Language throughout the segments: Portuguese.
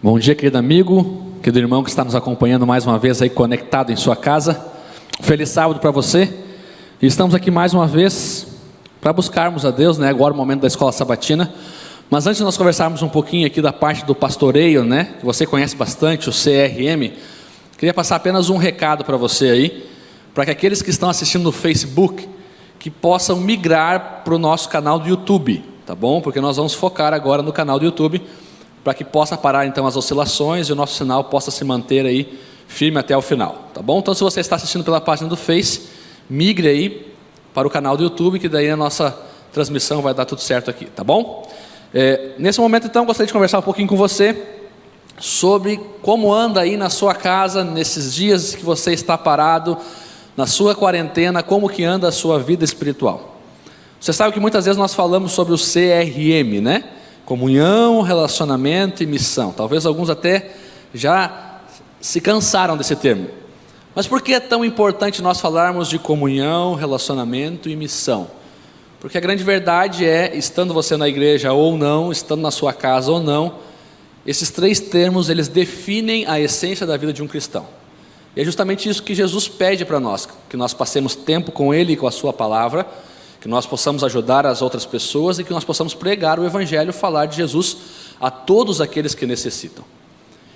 Bom dia, querido amigo, querido irmão que está nos acompanhando mais uma vez aí conectado em sua casa. Feliz sábado para você. E estamos aqui mais uma vez para buscarmos a Deus, né? Agora o momento da escola sabatina. Mas antes de nós conversarmos um pouquinho aqui da parte do pastoreio, né? Que você conhece bastante, o CRM. Queria passar apenas um recado para você aí, para que aqueles que estão assistindo no Facebook, que possam migrar para o nosso canal do YouTube, tá bom? Porque nós vamos focar agora no canal do YouTube, para que possa parar então as oscilações e o nosso sinal possa se manter aí firme até o final, tá bom? Então, se você está assistindo pela página do Face, migre aí para o canal do YouTube, que daí a nossa transmissão vai dar tudo certo aqui, tá bom? Nesse momento então, gostaria de conversar um pouquinho com você sobre como anda aí na sua casa, nesses dias que você está parado, na sua quarentena, como que anda a sua vida espiritual. Você sabe que muitas vezes nós falamos sobre o CRM, né? Comunhão, relacionamento e missão. Talvez alguns até já se cansaram desse termo. Mas por que é tão importante nós falarmos de comunhão, relacionamento e missão? Porque a grande verdade é, estando você na igreja ou não, estando na sua casa ou não, esses três termos, eles definem a essência da vida de um cristão. E é justamente isso que Jesus pede para nós, que nós passemos tempo com Ele e com a Sua palavra, que nós possamos ajudar as outras pessoas e que nós possamos pregar o Evangelho, falar de Jesus a todos aqueles que necessitam.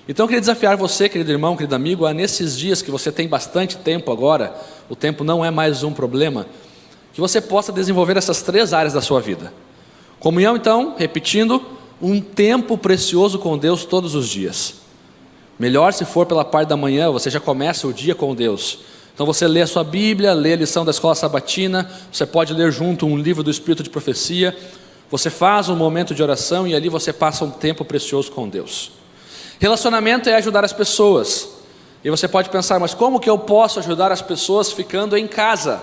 Então eu queria desafiar você, querido irmão, querido amigo, a nesses dias que você tem bastante tempo agora, o tempo não é mais um problema, que você possa desenvolver essas três áreas da sua vida. Comunhão, então, repetindo, um tempo precioso com Deus todos os dias. Melhor se for pela parte da manhã, você já começa o dia com Deus. Então você lê a sua Bíblia, lê a lição da escola sabatina, você pode ler junto um livro do Espírito de Profecia, você faz um momento de oração e ali você passa um tempo precioso com Deus. Relacionamento é ajudar as pessoas. E você pode pensar, mas como que eu posso ajudar as pessoas ficando em casa?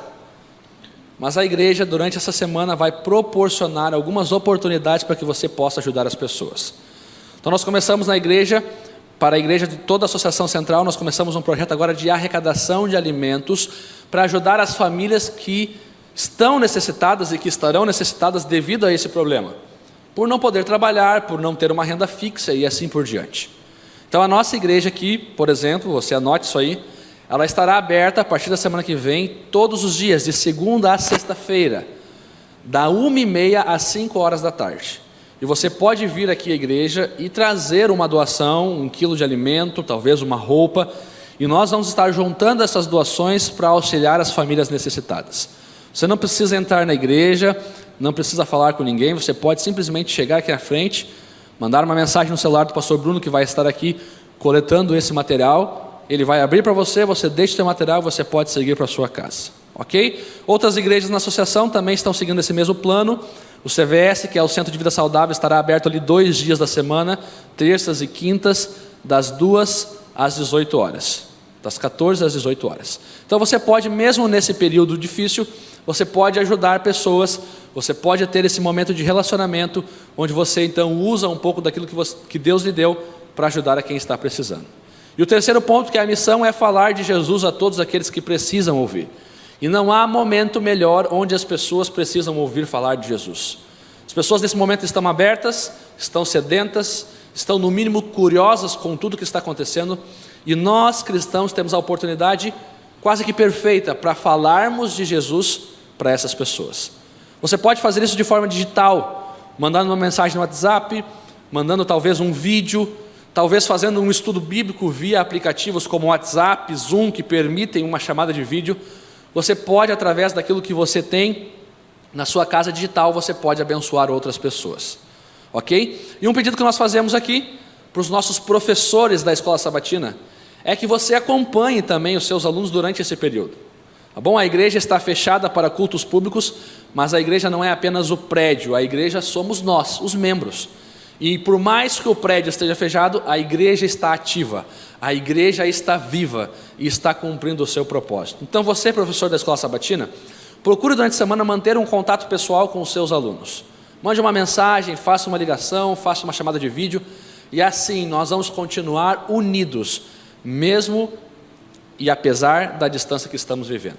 Mas a igreja durante essa semana vai proporcionar algumas oportunidades para que você possa ajudar as pessoas. Então nós começamos na igreja, para a igreja de toda a Associação Central, nós começamos um projeto agora de arrecadação de alimentos para ajudar as famílias que estão necessitadas e que estarão necessitadas devido a esse problema, por não poder trabalhar, por não ter uma renda fixa e assim por diante. Então a nossa igreja aqui, por exemplo, você anote isso aí, ela estará aberta a partir da semana que vem, todos os dias, de segunda a sexta-feira, da 1h30 às 5 horas da tarde. E você pode vir aqui à igreja e trazer uma doação, 1 quilo de alimento, talvez uma roupa, e nós vamos estar juntando essas doações para auxiliar as famílias necessitadas. Você não precisa entrar na igreja, não precisa falar com ninguém, você pode simplesmente chegar aqui à frente, mandar uma mensagem no celular do pastor Bruno, que vai estar aqui coletando esse material, ele vai abrir para você, você deixa o seu material, você pode seguir para a sua casa, ok? Outras igrejas na associação também estão seguindo esse mesmo plano. O CVS, que é o Centro de Vida Saudável, estará aberto ali 2 dias da semana, terças e quintas, das 2 às 18 horas, das 14 às 18 horas. Então você pode, mesmo nesse período difícil, você pode ajudar pessoas, você pode ter esse momento de relacionamento, onde você então usa um pouco daquilo que Deus lhe deu para ajudar a quem está precisando. E o terceiro ponto, que é a missão, é falar de Jesus a todos aqueles que precisam ouvir. E não há momento melhor onde as pessoas precisam ouvir falar de Jesus. As pessoas nesse momento estão abertas, estão sedentas, estão no mínimo curiosas com tudo que está acontecendo, e nós cristãos temos a oportunidade quase que perfeita para falarmos de Jesus para essas pessoas. Você pode fazer isso de forma digital, mandando uma mensagem no WhatsApp, mandando talvez um vídeo, talvez fazendo um estudo bíblico via aplicativos como WhatsApp, Zoom, que permitem uma chamada de vídeo. Você pode, através daquilo que você tem na sua casa digital, você pode abençoar outras pessoas, ok? E um pedido que nós fazemos aqui, para os nossos professores da escola sabatina, é que você acompanhe também os seus alunos durante esse período, tá bom? A igreja está fechada para cultos públicos, mas a igreja não é apenas o prédio, a igreja somos nós, os membros. E por mais que o prédio esteja fechado, a igreja está ativa, a igreja está viva e está cumprindo o seu propósito. Então você, professor da escola sabatina, procure durante a semana manter um contato pessoal com os seus alunos. Mande uma mensagem, faça uma ligação, faça uma chamada de vídeo, e assim nós vamos continuar unidos, mesmo e apesar da distância que estamos vivendo.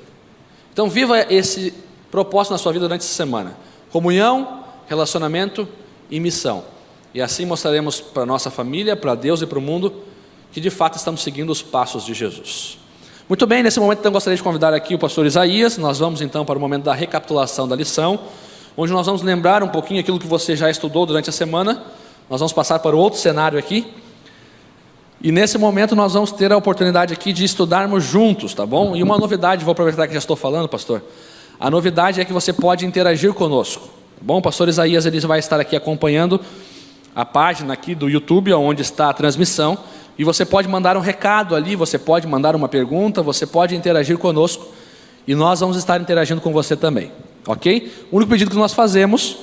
Então viva esse propósito na sua vida durante essa semana: comunhão, relacionamento e missão. E assim mostraremos para a nossa família, para Deus e para o mundo, que de fato estamos seguindo os passos de Jesus. Muito bem, nesse momento então gostaria de convidar aqui o pastor Isaías. Nós vamos então para o momento da recapitulação da lição, onde nós vamos lembrar um pouquinho aquilo que você já estudou durante a semana. Nós vamos passar para outro cenário aqui. E nesse momento nós vamos ter a oportunidade aqui de estudarmos juntos, tá bom? E uma novidade, vou aproveitar que já estou falando, pastor. A novidade é que você pode interagir conosco, tá bom? O pastor Isaías ele vai estar aqui acompanhando a página aqui do YouTube, onde está a transmissão. E você pode mandar um recado ali, você pode mandar uma pergunta, você pode interagir conosco. E nós vamos estar interagindo com você também, ok? O único pedido que nós fazemos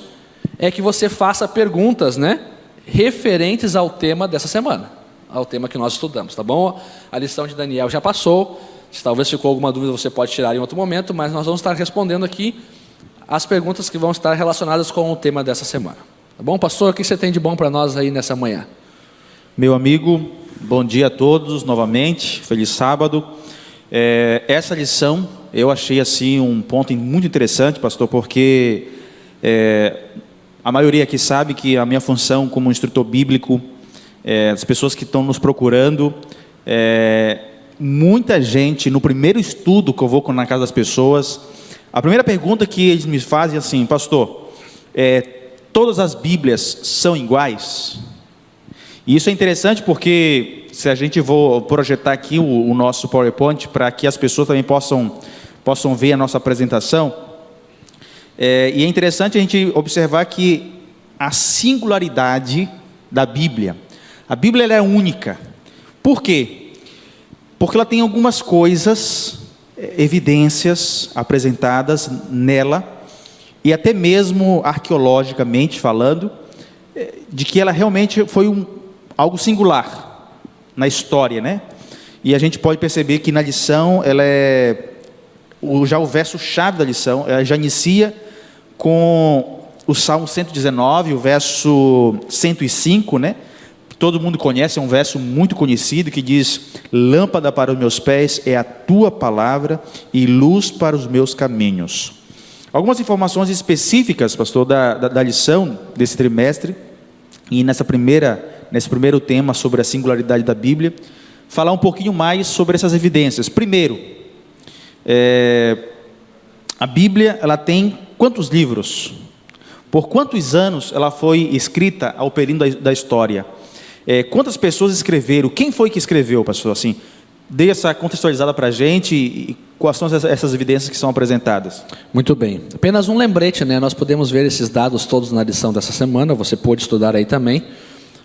é que você faça perguntas, né, referentes ao tema dessa semana, ao tema que nós estudamos, tá bom? A lição de Daniel já passou, se talvez ficou alguma dúvida você pode tirar em outro momento, mas nós vamos estar respondendo aqui as perguntas que vão estar relacionadas com o tema dessa semana. Tá bom, pastor? O que você tem de bom para nós aí nessa manhã? Meu amigo, bom dia a todos novamente, feliz sábado. Essa lição eu achei assim um ponto muito interessante, pastor, porque a maioria aqui sabe que a minha função como instrutor bíblico, as pessoas que estão nos procurando, muita gente, no primeiro estudo que eu vou na casa das pessoas, a primeira pergunta que eles me fazem é assim: pastor, todas as Bíblias são iguais? E isso é interessante porque, se a gente for projetar aqui o nosso PowerPoint, para que as pessoas também possam ver a nossa apresentação, e é interessante a gente observar que a singularidade da Bíblia, a Bíblia ela é única. Por quê? Porque ela tem algumas coisas, evidências apresentadas nela, e até mesmo arqueologicamente falando, de que ela realmente foi algo singular na história, né? E a gente pode perceber que na lição, já o verso-chave da lição, ela já inicia com o Salmo 119, o verso 105, né? Todo mundo conhece, é um verso muito conhecido, que diz: lâmpada para os meus pés é a tua palavra e luz para os meus caminhos. Algumas informações específicas, pastor, da lição desse trimestre, e nesse primeiro tema sobre a singularidade da Bíblia, falar um pouquinho mais sobre essas evidências. Primeiro, a Bíblia ela tem quantos livros? Por quantos anos ela foi escrita ao período da história? Quantas pessoas escreveram? Quem foi que escreveu, pastor? Assim, dê essa contextualizada para a gente e quais são essas evidências que são apresentadas. Muito bem. Apenas um lembrete, né? Nós podemos ver esses dados todos na lição dessa semana, você pode estudar aí também.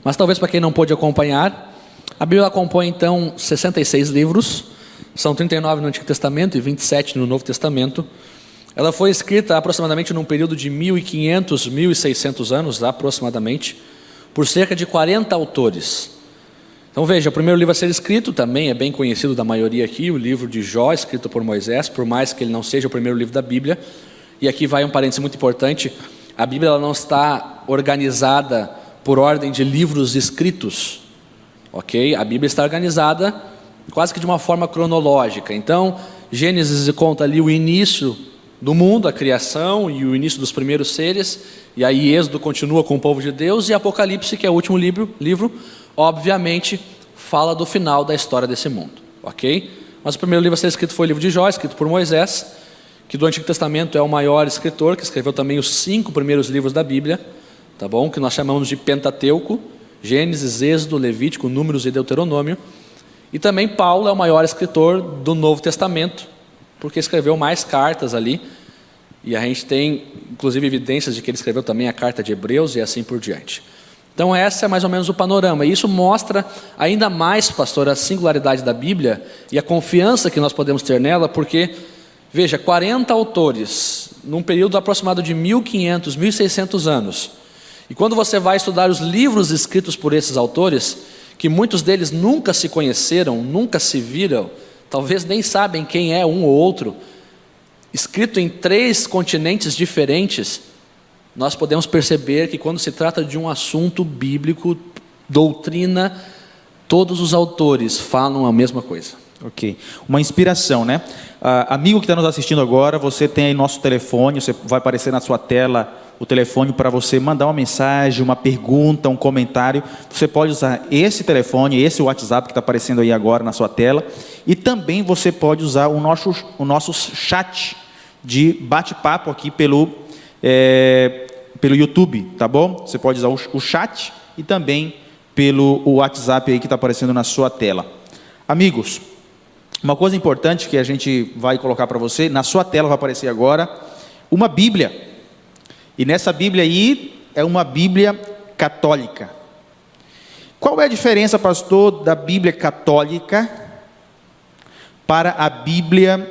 Mas talvez para quem não pôde acompanhar, a Bíblia compõe então 66 livros, são 39 no Antigo Testamento e 27 no Novo Testamento. Ela foi escrita aproximadamente num período de 1.500, 1.600 anos, aproximadamente, por cerca de 40 autores. Então veja, o primeiro livro a ser escrito também é bem conhecido da maioria aqui, o livro de Jó, escrito por Moisés, por mais que ele não seja o primeiro livro da Bíblia. E aqui vai um parênteses muito importante: a Bíblia ela não está organizada por ordem de livros escritos, ok? A Bíblia está organizada quase que de uma forma cronológica. Então, Gênesis conta ali o início do mundo, a criação e o início dos primeiros seres, e aí Êxodo continua com o povo de Deus, e Apocalipse, que é o último livro, obviamente, fala do final da história desse mundo, ok? Mas o primeiro livro a ser escrito foi o livro de Jó, escrito por Moisés, que do Antigo Testamento é o maior escritor, que escreveu também os 5 primeiros livros da Bíblia, tá bom? Que nós chamamos de Pentateuco: Gênesis, Êxodo, Levítico, Números e Deuteronômio. E também Paulo é o maior escritor do Novo Testamento, porque escreveu mais cartas ali, e a gente tem inclusive evidências de que ele escreveu também a carta de Hebreus e assim por diante. Então essa é mais ou menos o panorama, e isso mostra ainda mais, pastor, a singularidade da Bíblia e a confiança que nós podemos ter nela, porque, veja, 40 autores, num período aproximado de 1.500, 1.600 anos, e quando você vai estudar os livros escritos por esses autores, que muitos deles nunca se conheceram, nunca se viram, talvez nem sabem quem é um ou outro, escrito em 3 continentes diferentes, nós podemos perceber que quando se trata de um assunto bíblico, doutrina, todos os autores falam a mesma coisa. Ok, uma inspiração, né? Amigo que está nos assistindo agora, você tem aí nosso telefone, você vai aparecer na sua tela o telefone para você mandar uma mensagem, uma pergunta, um comentário. Você pode usar esse telefone, esse WhatsApp que está aparecendo aí agora na sua tela. E também você pode usar o nosso chat de bate-papo aqui pelo YouTube, tá bom? Você pode usar o chat e também pelo WhatsApp aí que está aparecendo na sua tela. Amigos, uma coisa importante que a gente vai colocar para você, na sua tela vai aparecer agora, uma Bíblia. E nessa Bíblia aí, é uma Bíblia católica. Qual é a diferença, pastor, da Bíblia católica para a Bíblia,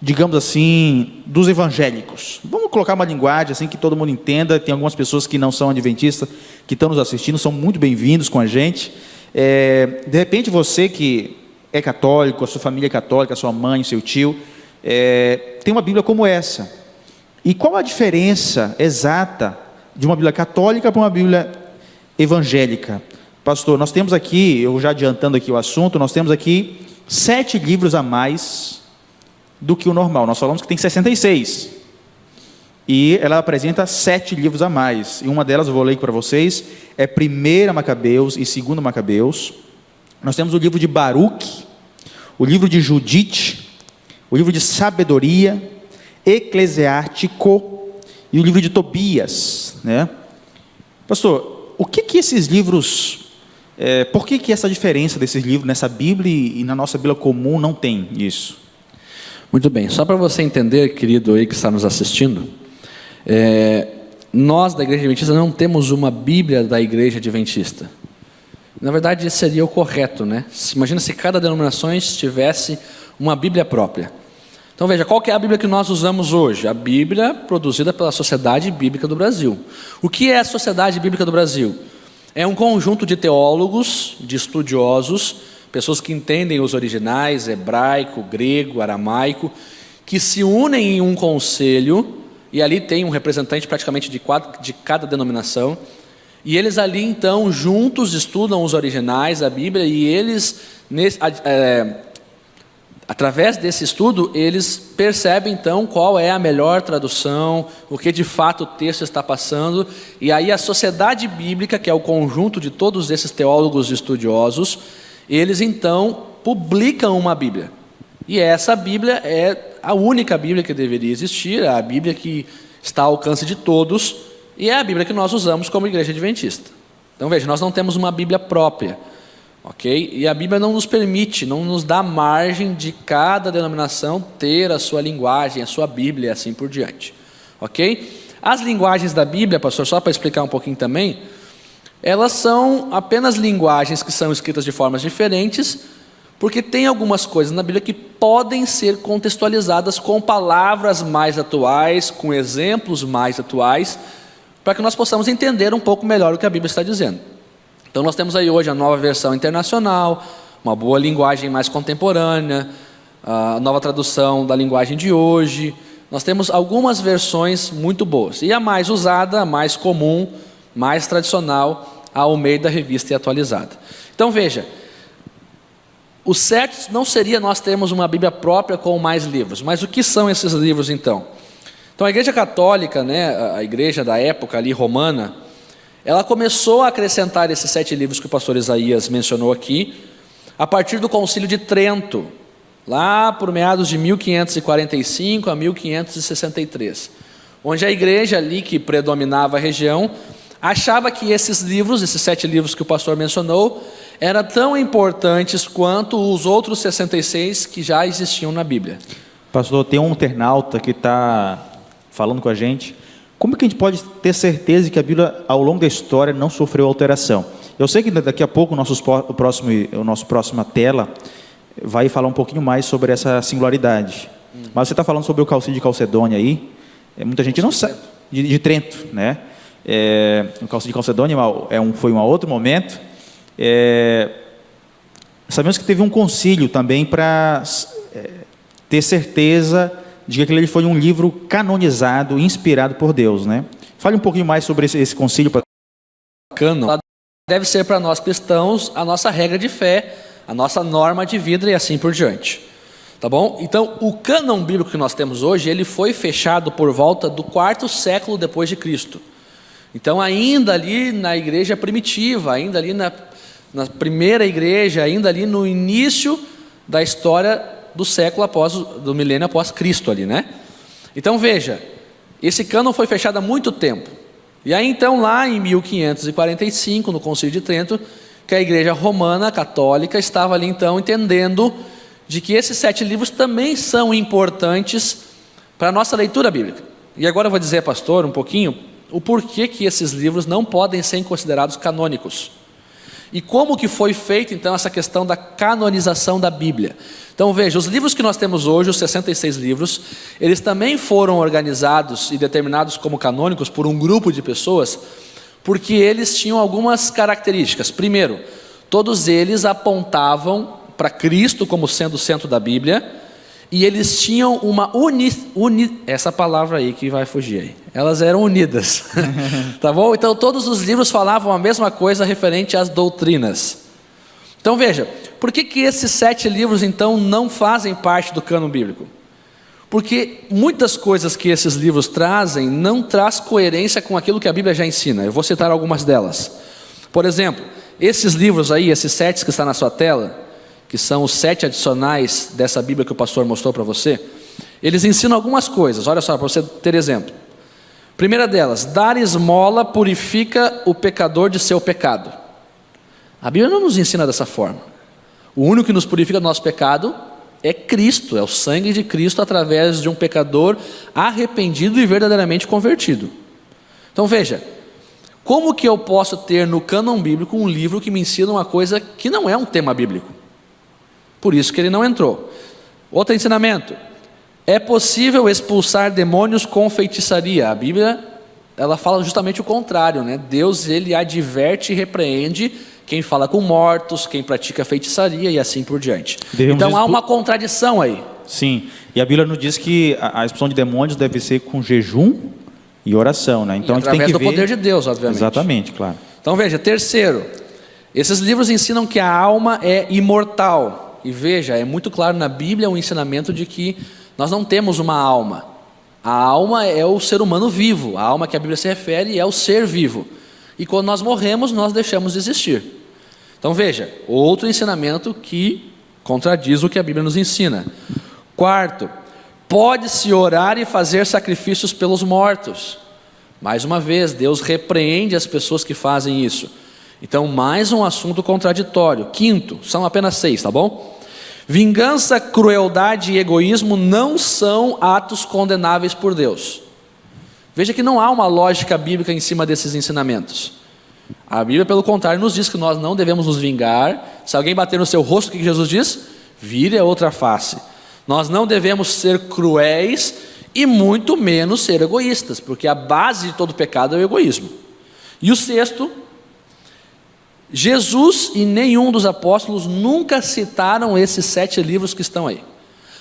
digamos assim, dos evangélicos? Vamos colocar uma linguagem assim que todo mundo entenda. Tem algumas pessoas que não são adventistas, que estão nos assistindo, são muito bem-vindos com a gente. De repente você que é católico, a sua família é católica, a sua mãe, seu tio, tem uma Bíblia como essa. E qual a diferença exata de uma Bíblia católica para uma Bíblia evangélica? Pastor, nós temos aqui, eu já adiantando aqui o assunto, nós temos aqui 7 livros a mais do que o normal. Nós falamos que tem 66. E ela apresenta 7 livros a mais. E uma delas, eu vou ler para vocês, é 1 Macabeus e 2 Macabeus. Nós temos o livro de Baruque, o livro de Judite, o livro de Sabedoria, Eclesiástico e o livro de Tobias, né? Pastor, o que esses livros, por que essa diferença desses livros nessa Bíblia e na nossa Bíblia comum não tem isso? Muito bem, só para você entender, querido aí que está nos assistindo, nós da Igreja Adventista não temos uma Bíblia da Igreja Adventista. Na verdade, isso seria o correto, né? Imagina se cada denominação tivesse uma Bíblia própria. Então veja, qual que é a Bíblia que nós usamos hoje? A Bíblia produzida pela Sociedade Bíblica do Brasil. O que é a Sociedade Bíblica do Brasil? É um conjunto de teólogos, de estudiosos, pessoas que entendem os originais, hebraico, grego, aramaico, que se unem em um conselho, e ali tem um representante praticamente de cada denominação, e eles ali então juntos estudam os originais da Bíblia, e eles, através desse estudo, eles percebem então qual é a melhor tradução, o que de fato o texto está passando, e aí a Sociedade Bíblica, que é o conjunto de todos esses teólogos estudiosos, eles então publicam uma Bíblia. E essa Bíblia é a única Bíblia que deveria existir, a Bíblia que está ao alcance de todos, e é a Bíblia que nós usamos como Igreja Adventista. Então veja, nós não temos uma Bíblia própria. Ok? E a Bíblia não nos permite, não nos dá margem de cada denominação ter a sua linguagem, a sua Bíblia e assim por diante. Ok? As linguagens da Bíblia, pastor, só para explicar um pouquinho também, elas são apenas linguagens que são escritas de formas diferentes, porque tem algumas coisas na Bíblia que podem ser contextualizadas com palavras mais atuais, com exemplos mais atuais, para que nós possamos entender um pouco melhor o que a Bíblia está dizendo. Então nós temos aí hoje a nova versão internacional, uma boa linguagem mais contemporânea, a nova tradução da linguagem de hoje. Nós temos algumas versões muito boas. E a mais usada, a mais comum, mais tradicional, a Almeida Revista e Atualizada. Então veja, o certo não seria nós termos uma Bíblia própria com mais livros. Mas o que são esses livros então? Então a Igreja Católica, né, a igreja da época ali romana, ela começou a acrescentar esses 7 livros que o pastor Isaías mencionou aqui, a partir do Concílio de Trento, lá por meados de 1545 a 1563, onde a igreja ali que predominava a região, achava que esses livros, esses 7 livros que o pastor mencionou, eram tão importantes quanto os outros 66 que já existiam na Bíblia. Pastor, tem um internauta que está falando com a gente. Como que a gente pode ter certeza que a Bíblia, ao longo da história, não sofreu alteração? Eu sei que daqui a pouco o nosso próxima tela vai falar um pouquinho mais sobre essa singularidade. Mas você está falando sobre o Concílio de Calcedônia aí, muita gente não sabe, de Trento, né? O Concílio de Calcedônia foi um outro momento. Sabemos que teve um concílio também para ter certeza de que aquele foi um livro canonizado, inspirado por Deus, né? Fale um pouquinho mais sobre esse concílio. Cânon deve ser para nós cristãos a nossa regra de fé, a nossa norma de vida e assim por diante. Tá bom? Então, o cânon bíblico que nós temos hoje, ele foi fechado por volta do 4º século depois de Cristo. Então, ainda ali na igreja primitiva, ainda ali na primeira igreja, ainda ali no início da história do século do milênio após Cristo ali, né? Então, veja, esse cânon foi fechado há muito tempo. E aí, então, lá em 1545, no Concílio de Trento, que a igreja romana católica estava ali, então, entendendo de que esses 7 livros também são importantes para a nossa leitura bíblica. E agora eu vou dizer, pastor, um pouquinho, o porquê que esses livros não podem ser considerados canônicos. E como que foi feita, então, essa questão da canonização da Bíblia. Então, veja, os livros que nós temos hoje, os 66 livros, eles também foram organizados e determinados como canônicos por um grupo de pessoas, porque eles tinham algumas características. Primeiro, todos eles apontavam para Cristo como sendo o centro da Bíblia, e eles tinham uma essa palavra aí que vai fugir aí, elas eram unidas, tá bom? Então todos os livros falavam a mesma coisa referente às doutrinas. Então veja, por que esses 7 livros então não fazem parte do cânon bíblico? Porque muitas coisas que esses livros trazem não traz coerência com aquilo que a Bíblia já ensina. Eu vou citar algumas delas. Por exemplo, esses livros aí, esses 7 que está na sua tela, que são os 7 adicionais dessa Bíblia que o pastor mostrou para você, eles ensinam algumas coisas. Olha só, para você ter exemplo. Primeira delas, dar esmola purifica o pecador de seu pecado. A Bíblia não nos ensina dessa forma. O único que nos purifica do nosso pecado é Cristo, é o sangue de Cristo através de um pecador arrependido e verdadeiramente convertido. Então veja, como que eu posso ter no cânon bíblico um livro que me ensina uma coisa que não é um tema bíblico? Por isso que ele não entrou. Outro ensinamento: é possível expulsar demônios com feitiçaria. A Bíblia, ela fala justamente o contrário, né? Deus, ele adverte e repreende quem fala com mortos, quem pratica feitiçaria e assim por diante. Então há uma contradição aí. Sim, e a Bíblia nos diz que a expulsão de demônios deve ser com jejum e oração, né? Então e a gente tem que ver... através do poder de Deus, obviamente. Exatamente, claro. Então veja, terceiro, esses livros ensinam que a alma é imortal. E veja, é muito claro na Bíblia o ensinamento de que nós não temos uma alma. A alma é o ser humano vivo. A alma que a Bíblia se refere é o ser vivo. E quando nós morremos, nós deixamos de existir. Então veja, outro ensinamento que contradiz o que a Bíblia nos ensina. Quarto, pode-se orar e fazer sacrifícios pelos mortos. Mais uma vez, Deus repreende as pessoas que fazem isso. Então, mais um assunto contraditório. Quinto, são apenas 6, tá bom? Vingança, crueldade e egoísmo não são atos condenáveis por Deus. Veja que não há uma lógica bíblica em cima desses ensinamentos. A Bíblia, pelo contrário, nos diz que nós não devemos nos vingar. Se alguém bater no seu rosto, o que Jesus diz? Vire a outra face. Nós não devemos ser cruéis e muito menos ser egoístas, porque a base de todo pecado é o egoísmo. E o sexto, Jesus e nenhum dos apóstolos nunca citaram esses 7 livros que estão aí.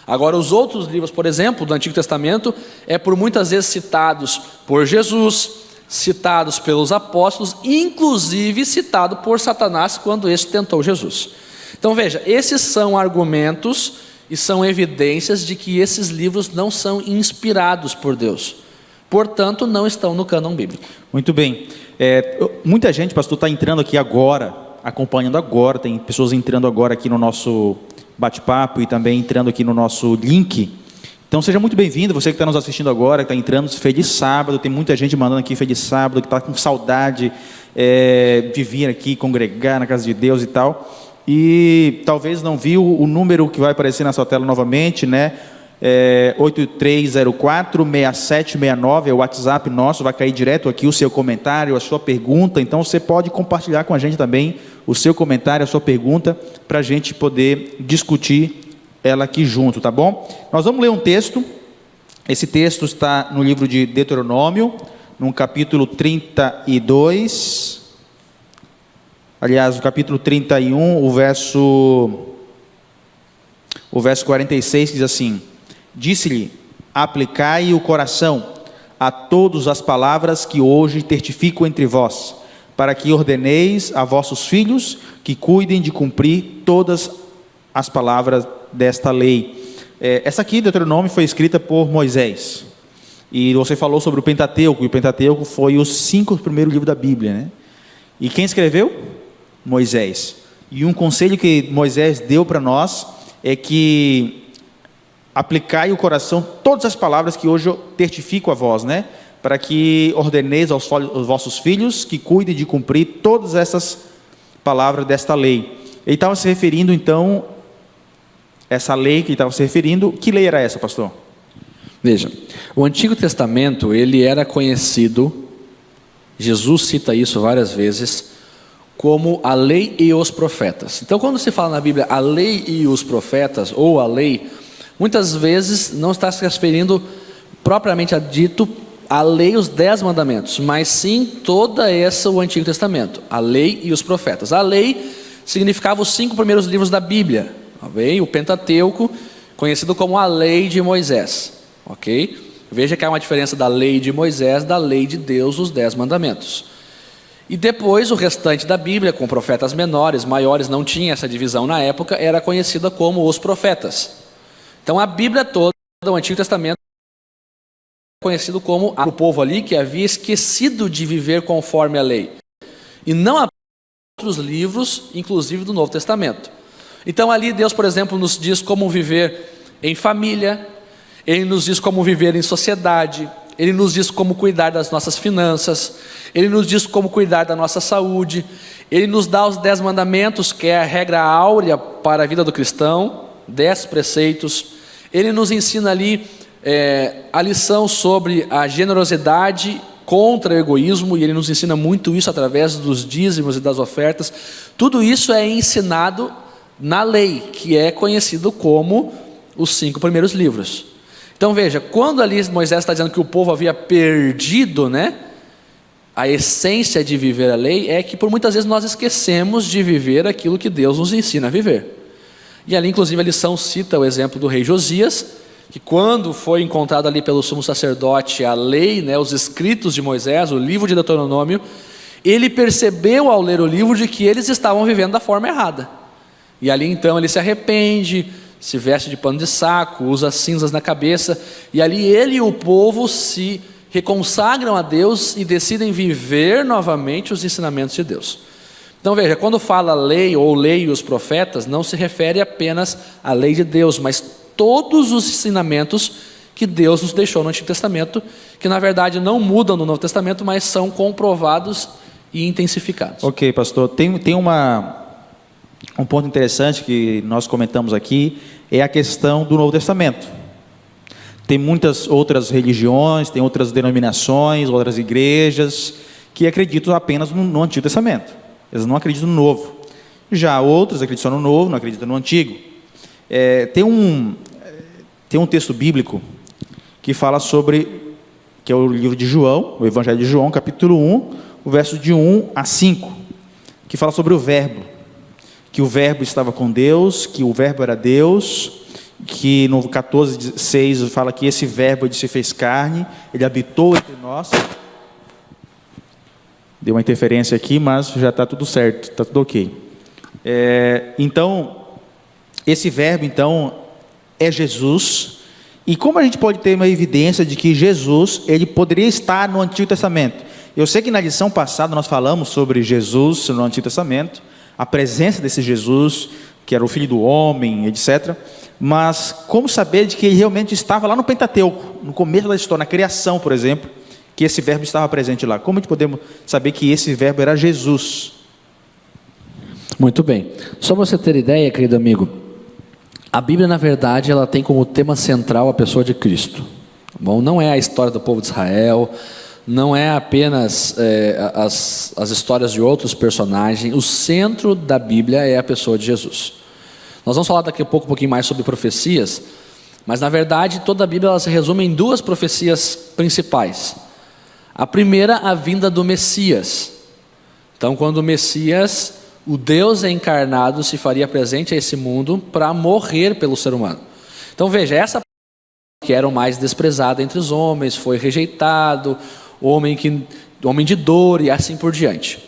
Agora, os outros livros, por exemplo, do Antigo Testamento, é por muitas vezes citados por Jesus, citados pelos apóstolos, inclusive citado por Satanás quando este tentou Jesus. Então veja, esses são argumentos e são evidências de que esses livros não são inspirados por Deus. Portanto, não estão no cânon bíblico. Muito bem. Muita gente, pastor, está entrando aqui agora, acompanhando agora, tem pessoas entrando agora aqui no nosso bate-papo e também entrando aqui no nosso link. Então seja muito bem-vindo, você que está nos assistindo agora, que está entrando, feliz sábado, tem muita gente mandando aqui feliz sábado, que está com saudade de vir aqui congregar na casa de Deus e tal, e talvez não viu o número que vai aparecer na sua tela novamente, né? 8304-6769 é o WhatsApp nosso, vai cair direto aqui o seu comentário, a sua pergunta. Então você pode compartilhar com a gente também o seu comentário, a sua pergunta, para a gente poder discutir ela aqui junto, tá bom? Nós vamos ler um texto. Esse texto está no livro de Deuteronômio, no capítulo 32, aliás, no capítulo 31, o verso 46 diz assim: disse-lhe, aplicai o coração a todas as palavras que hoje testifico entre vós, para que ordeneis a vossos filhos que cuidem de cumprir todas as palavras desta lei. essa aqui, Deuteronômio, foi escrita por Moisés. E você falou sobre o Pentateuco, e o Pentateuco foi os 5 primeiros livros da Bíblia, né? E quem escreveu? Moisés. E um conselho que Moisés deu para nós é que aplicai o coração todas as palavras que hoje eu testifico a vós, né? Para que ordeneis aos vossos filhos que cuidem de cumprir todas essas palavras desta lei. Ele estava se referindo, então, essa lei que ele estava se referindo, que lei era essa, pastor? Veja, o Antigo Testamento, ele era conhecido, Jesus cita isso várias vezes, como a lei e os profetas. Então, quando se fala na Bíblia a lei e os profetas, ou a lei, muitas vezes não está se referindo propriamente a dito a lei, os 10 mandamentos, mas sim toda essa o Antigo Testamento, a lei e os profetas. A lei significava os 5 primeiros livros da Bíblia, ok? O Pentateuco, conhecido como a lei de Moisés, ok? Veja que há uma diferença da lei de Moisés, da lei de Deus, os 10 mandamentos. E depois o restante da Bíblia, com profetas menores, maiores, não tinha essa divisão na época, era conhecida como os profetas. Então a Bíblia toda, o Antigo Testamento, conhecido como o povo ali que havia esquecido de viver conforme a lei. E não há outros livros, inclusive do Novo Testamento. Então ali Deus, por exemplo, nos diz como viver em família, Ele nos diz como viver em sociedade, Ele nos diz como cuidar das nossas finanças, Ele nos diz como cuidar da nossa saúde, Ele nos dá os 10 mandamentos, que é a regra áurea para a vida do cristão, 10 preceitos. Ele nos ensina ali a lição sobre a generosidade contra o egoísmo, e Ele nos ensina muito isso através dos dízimos e das ofertas. Tudo isso é ensinado na lei, que é conhecido como os 5 primeiros livros. Então veja, quando ali Moisés está dizendo que o povo havia perdido, né, a essência de viver a lei, é que por muitas vezes nós esquecemos de viver aquilo que Deus nos ensina a viver. E ali inclusive a lição cita o exemplo do rei Josias, que quando foi encontrado ali pelo sumo sacerdote a lei, né, os escritos de Moisés, o livro de Deuteronômio, ele percebeu ao ler o livro de que eles estavam vivendo da forma errada. E ali então ele se arrepende, se veste de pano de saco, usa cinzas na cabeça, e ali ele e o povo se reconsagram a Deus e decidem viver novamente os ensinamentos de Deus. Então veja, quando fala lei ou lei e os profetas, não se refere apenas à lei de Deus, mas todos os ensinamentos que Deus nos deixou no Antigo Testamento, que na verdade não mudam no Novo Testamento, mas são comprovados e intensificados. Ok, pastor, tem um ponto interessante que nós comentamos aqui, é a questão do Novo Testamento. Tem muitas outras religiões, tem outras denominações, outras igrejas, que acreditam apenas no Antigo Testamento. Eles não acreditam no Novo. Já outros acreditam no Novo, não acreditam no Antigo. Tem um texto bíblico que fala sobre, que é o livro de João, o Evangelho de João, capítulo 1, o verso de 1 a 5, que fala sobre o verbo, que o verbo estava com Deus, que o verbo era Deus, que no 14:6 fala que esse verbo se fez carne, ele habitou entre nós. Deu uma interferência aqui, mas já está tudo certo, está tudo ok. Então, esse verbo, então, é Jesus. E como a gente pode ter uma evidência de que Jesus, ele poderia estar no Antigo Testamento? Eu sei que na lição passada nós falamos sobre Jesus no Antigo Testamento, a presença desse Jesus, que era o Filho do Homem, etc. Mas como saber de que ele realmente estava lá no Pentateuco, no começo da história, na criação, por exemplo, que esse verbo estava presente lá? Como a gente podemos saber que esse verbo era Jesus? Muito bem. Só para você ter ideia, querido amigo, a Bíblia, na verdade, ela tem como tema central a pessoa de Cristo. Bom, não é a história do povo de Israel, não é apenas as histórias de outros personagens. O centro da Bíblia é a pessoa de Jesus. Nós vamos falar daqui a pouco um pouquinho mais sobre profecias, mas na verdade toda a Bíblia ela se resume em 2 profecias principais. A primeira, a vinda do Messias. Então, quando o Messias, o Deus encarnado, se faria presente a esse mundo para morrer pelo ser humano. Então veja, essa que era o mais desprezado entre os homens, foi rejeitado, homem de dor e assim por diante.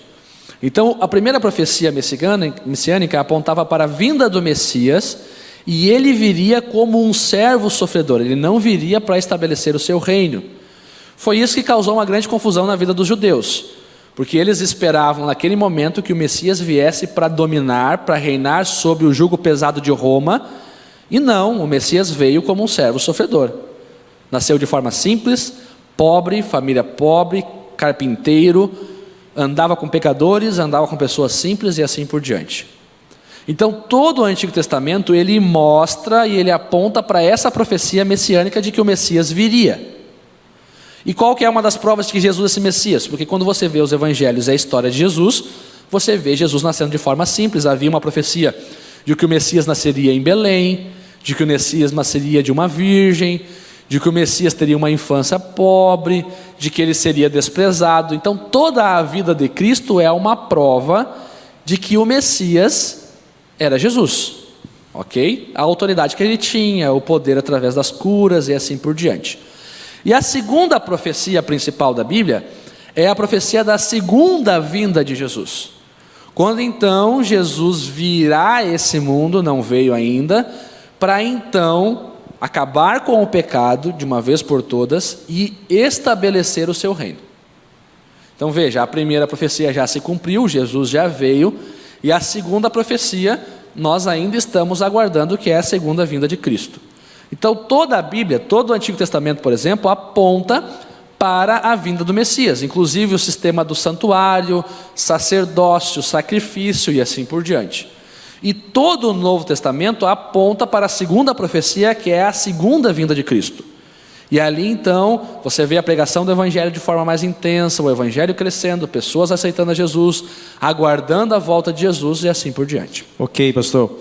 Então a primeira profecia messiânica apontava para a vinda do Messias, E ele viria como um servo sofredor, ele não viria para estabelecer o seu reino. Foi isso que causou uma grande confusão na vida dos judeus, porque eles esperavam naquele momento que o Messias viesse para dominar, para reinar sobre o jugo pesado de Roma, e não, o Messias veio como um servo sofredor. Nasceu de forma simples, pobre, família pobre, carpinteiro, andava com pecadores, andava com pessoas simples e assim por diante. Então todo o Antigo Testamento ele mostra e ele aponta para essa profecia messiânica de que o Messias viria. E qual que é uma das provas de que Jesus é esse Messias? Porque quando você vê os evangelhos e a história de Jesus, você vê Jesus nascendo de forma simples. Havia uma profecia de que o Messias nasceria em Belém, de que o Messias nasceria de uma virgem, de que o Messias teria uma infância pobre, de que ele seria desprezado. Então toda a vida de Cristo é uma prova de que o Messias era Jesus, ok? A autoridade que ele tinha, o poder através das curas e assim por diante. E a segunda profecia principal da Bíblia é a profecia da segunda vinda de Jesus. Quando então Jesus virá a esse mundo, não veio ainda, para então acabar com o pecado de uma vez por todas e estabelecer o seu reino. Então veja, a primeira profecia já se cumpriu, Jesus já veio, e a segunda profecia nós ainda estamos aguardando, que é a segunda vinda de Cristo. Então toda a Bíblia, todo o Antigo Testamento, por exemplo, aponta para a vinda do Messias, inclusive o sistema do santuário, sacerdócio, sacrifício e assim por diante. E todo o Novo Testamento aponta para a segunda profecia, que é a segunda vinda de Cristo. E ali então, você vê a pregação do Evangelho de forma mais intensa, o Evangelho crescendo, pessoas aceitando a Jesus, aguardando a volta de Jesus e assim por diante. Ok, pastor.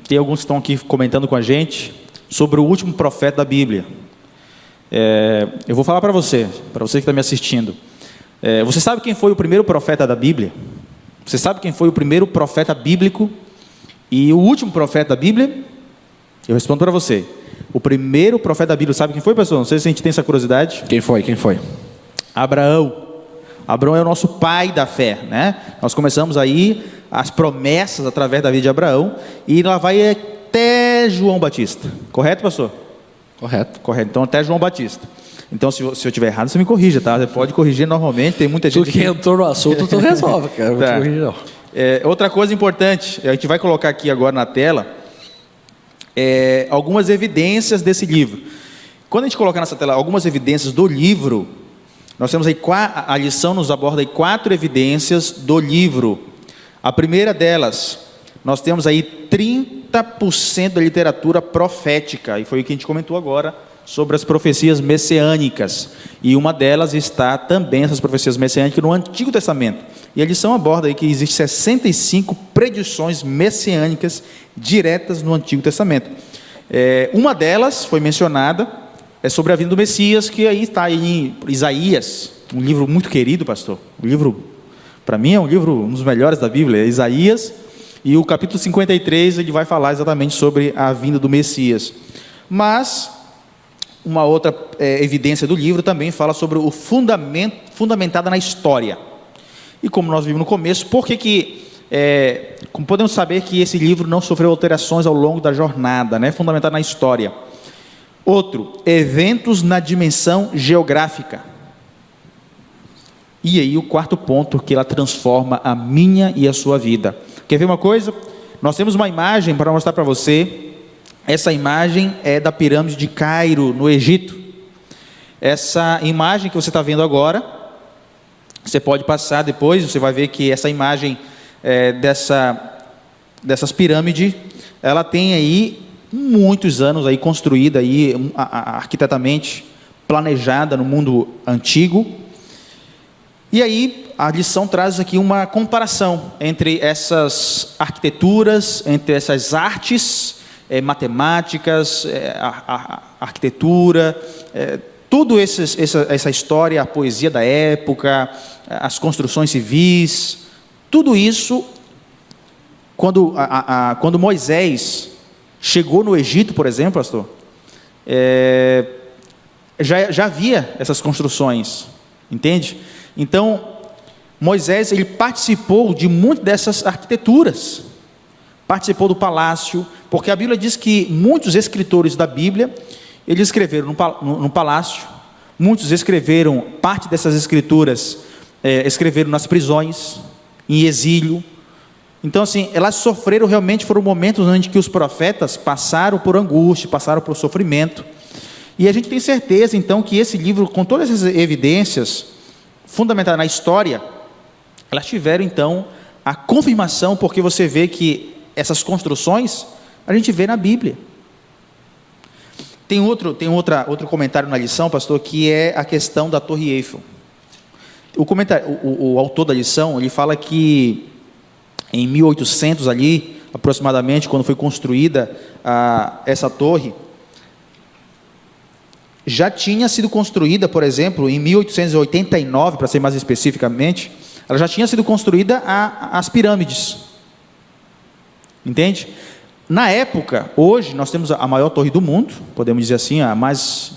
Tem alguns que estão aqui comentando com a gente sobre o último profeta da Bíblia. Eu vou falar para você que está me assistindo. Você sabe quem foi o primeiro profeta da Bíblia? Você sabe quem foi o primeiro profeta bíblico e o último profeta da Bíblia? Eu respondo para você. O primeiro profeta da Bíblia, sabe quem foi, pastor? Não sei se a gente tem essa curiosidade. Quem foi? Abraão. Abraão é o nosso pai da fé, né? Nós começamos aí as promessas através da vida de Abraão e lá vai até João Batista. Correto, pastor? Correto. Então até João Batista. Então se eu estiver errado, você me corrija, tá? Você pode corrigir normalmente, tem muita gente... Tu que entrou no assunto, tu resolve, cara. Não vou te corrigir, não. Outra coisa importante, a gente vai colocar aqui agora na tela, algumas evidências desse livro. Quando a gente colocar nessa tela algumas evidências do livro, nós temos aí, a lição nos aborda aí 4 evidências do livro. A primeira delas, nós temos aí 30% da literatura profética, e foi o que a gente comentou agora, sobre as profecias messiânicas, e uma delas está também, essas profecias messiânicas, no Antigo Testamento, e a lição aborda aí que existe 65 predições messiânicas diretas no Antigo Testamento. Uma delas foi mencionada, é sobre a vinda do Messias, que aí está em Isaías, um livro muito querido, pastor, um livro, para mim é um dos melhores da Bíblia, é Isaías, e o capítulo 53 ele vai falar exatamente sobre a vinda do Messias. Mas uma outra evidência do livro também fala sobre o fundamentada na história. E como nós vimos no começo, como podemos saber que esse livro não sofreu alterações ao longo da jornada, né? Fundamentado na história. Outro, eventos na dimensão geográfica. E aí o quarto ponto, que ela transforma a minha e a sua vida. Quer ver uma coisa? Nós temos uma imagem para mostrar para você. Essa imagem é da pirâmide de Cairo, no Egito. Essa imagem que você está vendo agora, você pode passar depois, você vai ver que essa imagem dessas pirâmides, ela tem aí muitos anos aí construída aí, arquitetamente planejada no mundo antigo. E aí a lição traz aqui uma comparação entre essas arquiteturas, entre essas artes matemáticas, arquitetura, tudo essa história, a poesia da época, as construções civis, tudo isso, quando Moisés chegou no Egito, por exemplo, pastor, já havia essas construções, entende? Então, Moisés ele participou de muitas dessas arquiteturas, participou do palácio, porque a Bíblia diz que muitos escritores da Bíblia, eles escreveram no palácio, muitos escreveram, parte dessas escrituras, escreveram nas prisões, em exílio. Então assim, elas sofreram realmente, foram momentos onde que os profetas passaram por angústia, passaram por sofrimento, e a gente tem certeza então que esse livro, com todas essas evidências, fundamentadas na história, elas tiveram então a confirmação, porque você vê que essas construções, a gente vê na Bíblia. Tem outro comentário na lição, pastor, que é a questão da Torre Eiffel. O autor da lição, ele fala que em 1800 ali, aproximadamente, quando foi construída essa torre, já tinha sido construída, por exemplo, em 1889, para ser mais especificamente, ela já tinha sido construída as pirâmides. Entende? Na época, hoje, nós temos a maior torre do mundo, podemos dizer assim, a mais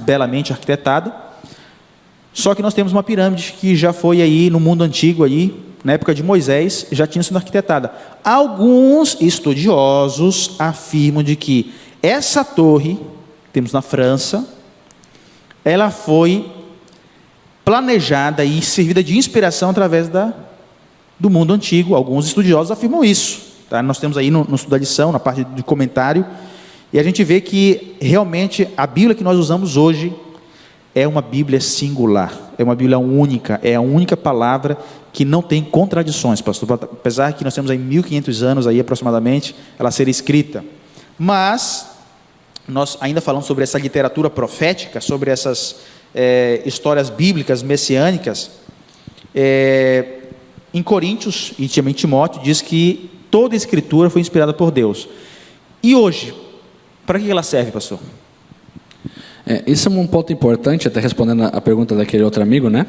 belamente arquitetada, só que nós temos uma pirâmide que já foi aí no mundo antigo, aí, na época de Moisés, já tinha sido arquitetada. Alguns estudiosos afirmam de que essa torre, temos na França, ela foi planejada e servida de inspiração através do mundo antigo. Alguns estudiosos afirmam isso. Tá? Nós temos aí no estudo da lição, na parte de comentário, e a gente vê que realmente a Bíblia que nós usamos hoje é uma Bíblia singular, é uma Bíblia única, é a única palavra que não tem contradições, pastor, apesar que nós temos aí 1500 anos aí aproximadamente ela ser escrita, mas nós ainda falamos sobre essa literatura profética, sobre essas histórias bíblicas messiânicas. Em Coríntios e também Timóteo diz que toda a escritura foi inspirada por Deus. E hoje, para que ela serve, pastor? Isso é um ponto importante, até respondendo a pergunta daquele outro amigo, né?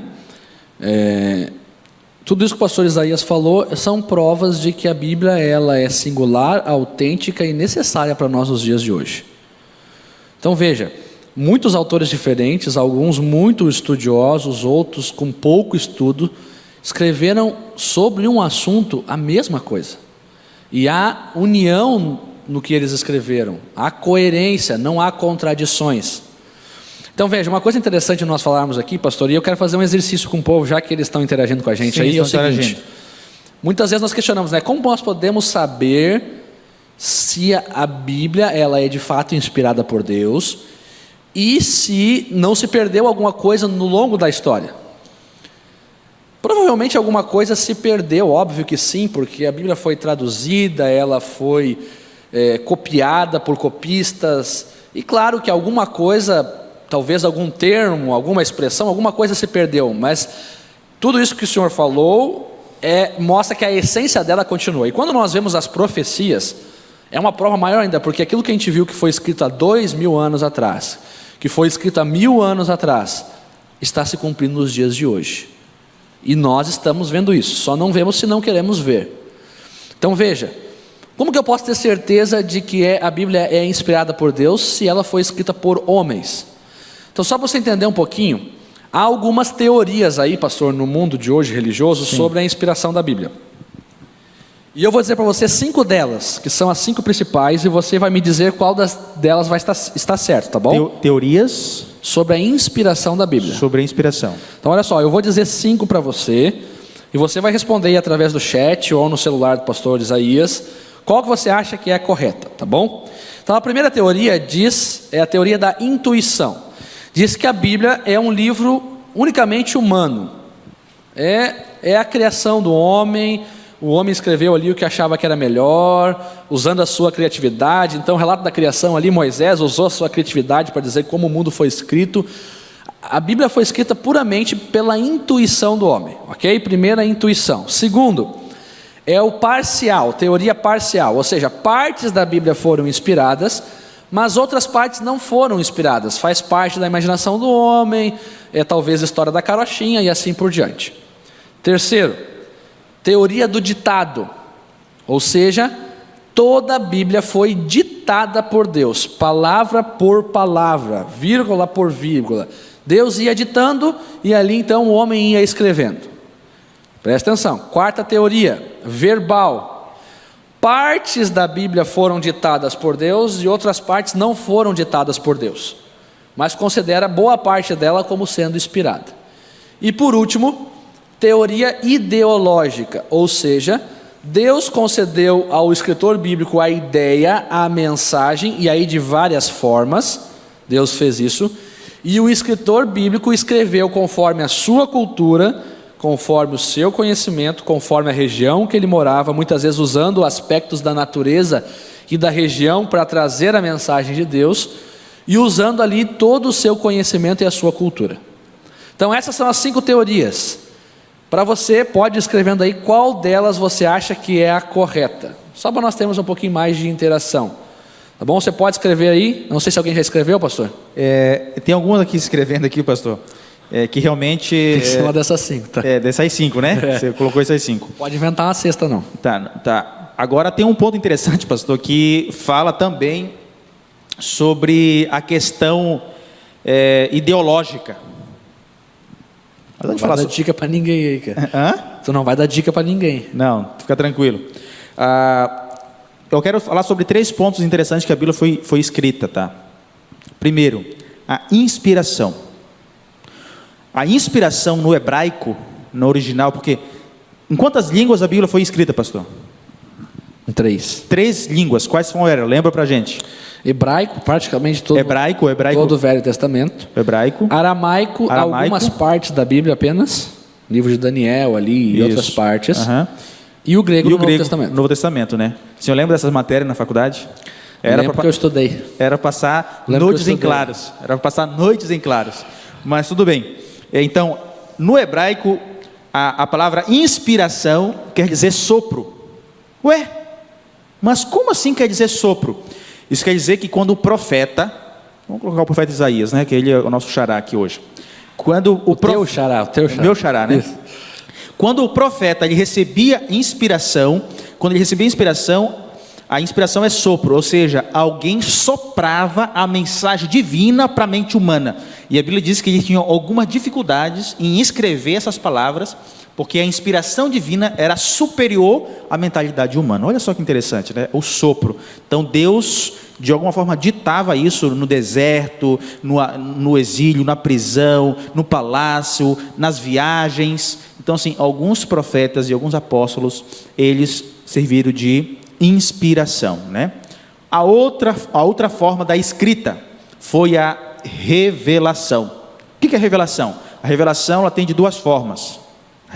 Tudo isso que o pastor Isaías falou são provas de que a Bíblia ela é singular, autêntica e necessária para nós nos dias de hoje. Então veja, muitos autores diferentes, alguns muito estudiosos, outros com pouco estudo, escreveram sobre um assunto a mesma coisa. E há união no que eles escreveram, há coerência, não há contradições. Então veja, uma coisa interessante nós falarmos aqui, pastor, e eu quero fazer um exercício com o povo, já que eles estão interagindo com a gente. Sim, aí é o seguinte, interagindo. Muitas vezes nós questionamos, né, como nós podemos saber se a Bíblia ela é de fato inspirada por Deus e se não se perdeu alguma coisa no longo da história? Provavelmente alguma coisa se perdeu, óbvio que sim, porque a Bíblia foi traduzida, ela foi copiada por copistas, e claro que alguma coisa, talvez algum termo, alguma expressão, alguma coisa se perdeu, mas tudo isso que o senhor falou mostra que a essência dela continua. E quando nós vemos as profecias, é uma prova maior ainda, porque aquilo que a gente viu que foi escrito há 2000 anos atrás, que foi escrito há 1000 anos atrás, está se cumprindo nos dias de hoje. E nós estamos vendo isso, só não vemos se não queremos ver. Então veja, como que eu posso ter certeza de que a Bíblia é inspirada por Deus se ela foi escrita por homens? Então só para você entender um pouquinho, há algumas teorias aí, pastor, no mundo de hoje religioso, sim, sobre a inspiração da Bíblia. E eu vou dizer para você 5 delas, que são as 5 principais, e você vai me dizer qual delas vai estar certo, tá bom? Teorias sobre a inspiração da Bíblia. Sobre a inspiração. Então olha só, eu vou dizer 5 para você, e você vai responder aí através do chat ou no celular do pastor Isaías, qual que você acha que é a correta, tá bom? Então a primeira teoria é a teoria da intuição. Diz que a Bíblia é um livro unicamente humano. É a criação do homem. O homem escreveu ali o que achava que era melhor, usando a sua criatividade. Então o relato da criação ali, Moisés usou a sua criatividade para dizer como o mundo foi escrito. A Bíblia foi escrita puramente pela intuição do homem, ok? Primeira, intuição. Segundo, é o parcial, teoria parcial, ou seja, partes da Bíblia foram inspiradas, mas outras partes não foram inspiradas, faz parte da imaginação do homem, talvez a história da carochinha e assim por diante. Terceiro, teoria do ditado, ou seja, toda a Bíblia foi ditada por Deus, palavra por palavra, vírgula por vírgula. Deus ia ditando e ali então o homem ia escrevendo. Presta atenção. Quarta teoria, verbal. partes da Bíblia foram ditadas por Deus e outras partes não foram ditadas por Deus, mas considera boa parte dela como sendo inspirada. E por último, teoria ideológica, ou seja, Deus concedeu ao escritor bíblico a ideia, a mensagem, e aí de várias formas, Deus fez isso, e o escritor bíblico escreveu conforme a sua cultura, conforme o seu conhecimento, conforme a região que ele morava, muitas vezes usando aspectos da natureza e da região para trazer a mensagem de Deus, e usando ali todo o seu conhecimento e a sua cultura. Então essas são as 5 teorias. Para você, pode ir escrevendo aí qual delas você acha que é a correta, só para nós termos um pouquinho mais de interação. Tá bom? Você pode escrever aí, não sei se alguém já escreveu, pastor. Tem algumas aqui escrevendo aqui, pastor. Que realmente... Tem que ser uma dessas 5, tá? Dessas 5, né? Você colocou essas 5. Pode inventar uma sexta, não. Tá. Agora tem um ponto interessante, pastor, que fala também sobre a questão ideológica. Não vai dar dica para ninguém aí, cara. Hã? Tu não vai dar dica para ninguém. Não, fica tranquilo. Eu quero falar sobre 3 pontos interessantes que a Bíblia foi escrita, tá? Primeiro, a inspiração. A inspiração no hebraico, no original, porque em quantas línguas a Bíblia foi escrita, pastor? Em 3. 3 línguas. Quais eram? Lembra pra gente. Hebraico, praticamente todo. Hebraico. Todo o Velho Testamento. Hebraico. Aramaico, algumas partes da Bíblia apenas. Livro de Daniel ali e outras partes. E o grego no Novo Testamento. Novo Testamento, né? O senhor lembra dessas matérias na faculdade? Lembro porque eu estudei. Era passar noites em claros. Era passar noites em claros. Mas tudo bem. Então, no hebraico, a palavra inspiração quer dizer sopro. Ué, mas como assim quer dizer sopro? Isso quer dizer que quando o profeta, vamos colocar o profeta Isaías, né, que ele é o nosso xará aqui hoje. Quando o teu xará. Meu xará, né? Isso. Quando o profeta ele recebia inspiração, a inspiração é sopro, ou seja, alguém soprava a mensagem divina para a mente humana. E a Bíblia diz que ele tinha algumas dificuldades em escrever essas palavras, porque a inspiração divina era superior à mentalidade humana. Olha só que interessante, né? O sopro. Então Deus, de alguma forma, ditava isso no deserto, no exílio, na prisão, no palácio, nas viagens. Então, assim, alguns profetas e alguns apóstolos, eles serviram de inspiração, né? A outra forma da escrita foi a revelação. O que é revelação? A revelação ela tem de 2 formas. A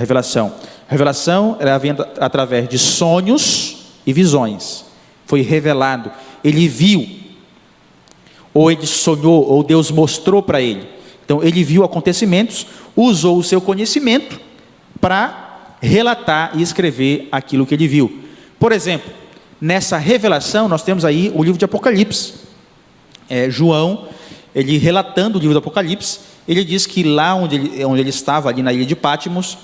revelação ela vem através de sonhos e visões. Foi revelado, ele viu, ou ele sonhou, ou Deus mostrou para ele. Então ele viu acontecimentos, usou o seu conhecimento para relatar e escrever aquilo que ele viu. Por exemplo, nessa revelação nós temos aí o livro de Apocalipse. João, ele relatando o livro do Apocalipse, ele diz que lá onde ele estava, ali na ilha de Patmos,